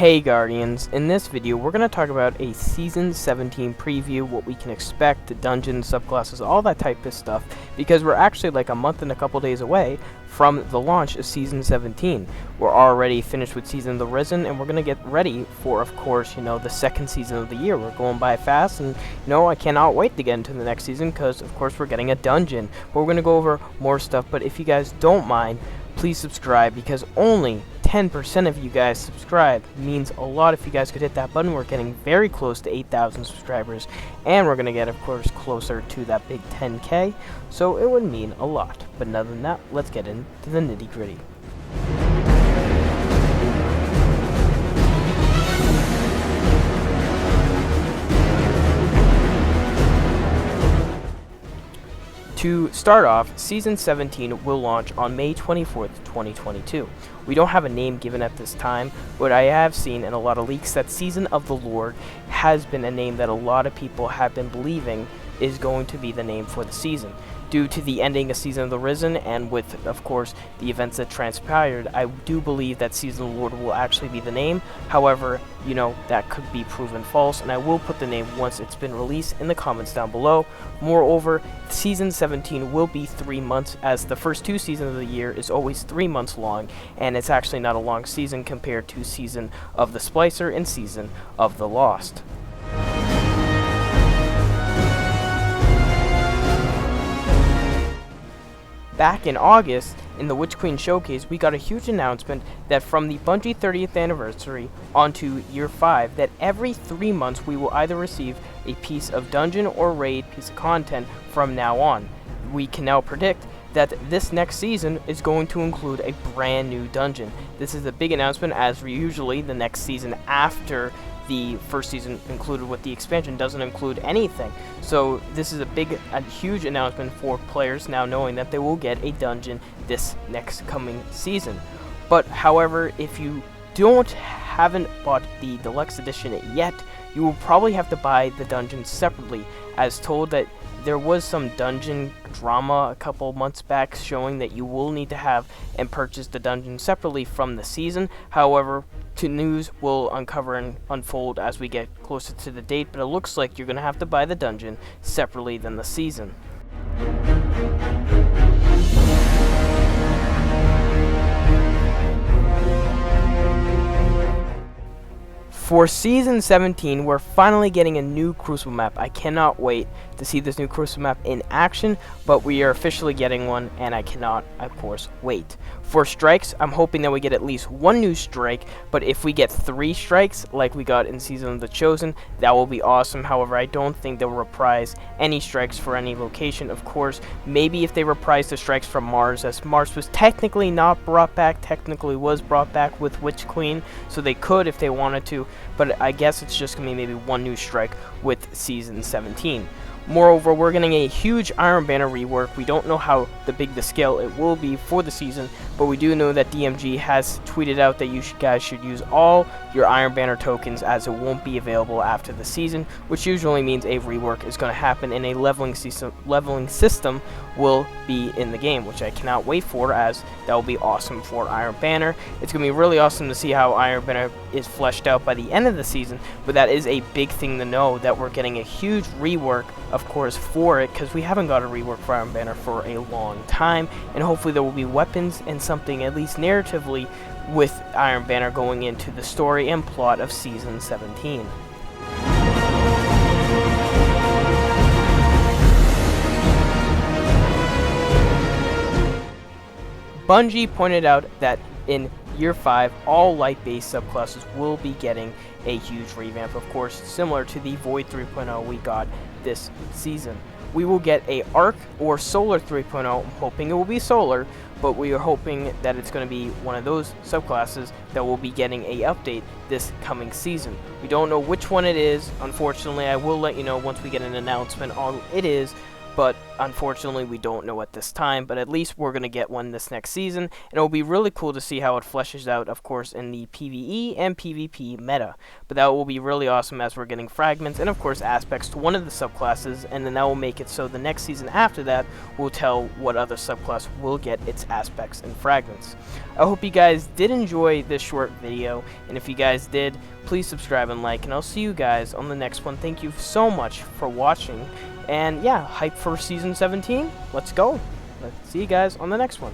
Hey Guardians, in this video we're going to talk about a Season 17 preview, what we can expect, the dungeons, subclasses, all that type of stuff, because we're actually like a month and a couple days away from the launch of Season 17. We're already finished with Season of the Risen, and we're going to get ready for, of course, the second season of the year. We're going by fast, and I cannot wait to get into the next season, because of course we're getting a dungeon. But we're going to go over more stuff, but if you guys don't mind, please subscribe, because only 10% of you guys subscribe. Means a lot if you guys could hit that button. We're getting very close to 8,000 subscribers, and we're gonna get, of course, closer to that big 10K, so it would mean a lot. But other than that, let's get into the nitty gritty. To start off, Season 17 will launch on May 24th, 2022. We don't have a name given at this time, but I have seen in a lot of leaks that Season of the Lord has been a name that a lot of people have been believing is going to be the name for the season. Due to the ending of Season of the Risen, and with, of course, the events that transpired, I do believe that Season of the Lord will actually be the name. However, that could be proven false, and I will put the name once it's been released in the comments down below. Moreover, Season 17 will be 3 months, as the first 2 seasons of the year is always 3 months long, and it's actually not a long season compared to Season of the Splicer and Season of the Lost. Back in August, in the Witch Queen Showcase, we got a huge announcement that from the Bungie 30th anniversary onto year 5, that every 3 months we will either receive a piece of dungeon or raid piece of content from now on. We can now predict that this next season is going to include a brand new dungeon. This is a big announcement, as usually the next season after the first season included with the expansion doesn't include anything. So this is a huge announcement for players now, knowing that they will get a dungeon this next coming season. But however, if you haven't bought the deluxe edition yet, you will probably have to buy the dungeon separately, as told that there was some dungeon drama a couple months back showing that you will need to have and purchase the dungeon separately from the season. However, news will uncover and unfold as we get closer to the date, but it looks like you're going to have to buy the dungeon separately than the season. For Season 17, we're finally getting a new Crucible Map. I cannot wait to see this new Crucible Map in action, but we are officially getting one, and I cannot, of course, wait. For strikes, I'm hoping that we get at least 1 new strike, but if we get 3 strikes, like we got in Season of the Chosen, that will be awesome. However, I don't think they'll reprise any strikes for any location. Of course, maybe if they reprise the strikes from Mars, as Mars was technically not brought back, technically was brought back with Witch Queen, so they could if they wanted to, but I guess it's just going to be maybe 1 new strike with Season 17. Moreover, we're getting a huge Iron Banner rework. We don't know how big the scale it will be for the season, but we do know that DMG has tweeted out that you guys should use all your Iron Banner tokens, as it won't be available after the season, which usually means a rework is going to happen and a leveling system will be in the game, which I cannot wait for, as that will be awesome for Iron Banner. It's going to be really awesome to see how Iron Banner is fleshed out by the end of the season, but that is a big thing to know, that we're getting a huge rework, of course, for it, because we haven't got a rework for Iron Banner for a long time, and hopefully there will be weapons and something, at least narratively, with Iron Banner going into the story and plot of Season 17. Bungie pointed out that in Year 5, all light-based subclasses will be getting a huge revamp, of course, similar to the Void 3.0 we got this season. We will get a Arc or Solar 3.0, I'm hoping it will be Solar, but we are hoping that it's going to be one of those subclasses that will be getting a update this coming season. We don't know which one it is, unfortunately. I will let you know once we get an announcement on it is, but unfortunately we don't know at this time, but at least we're going to get one this next season, and it'll be really cool to see how it fleshes out, of course, in the PvE and PvP meta. But that will be really awesome as we're getting fragments and of course aspects to one of the subclasses, and then that will make it so the next season after that will tell what other subclass will get its aspects and fragments. I hope you guys did enjoy this short video, and if you guys did, please subscribe and like, and I'll see you guys on the next one. Thank you so much for watching. And yeah, hype for Season 17. Let's go. Let's see you guys on the next one.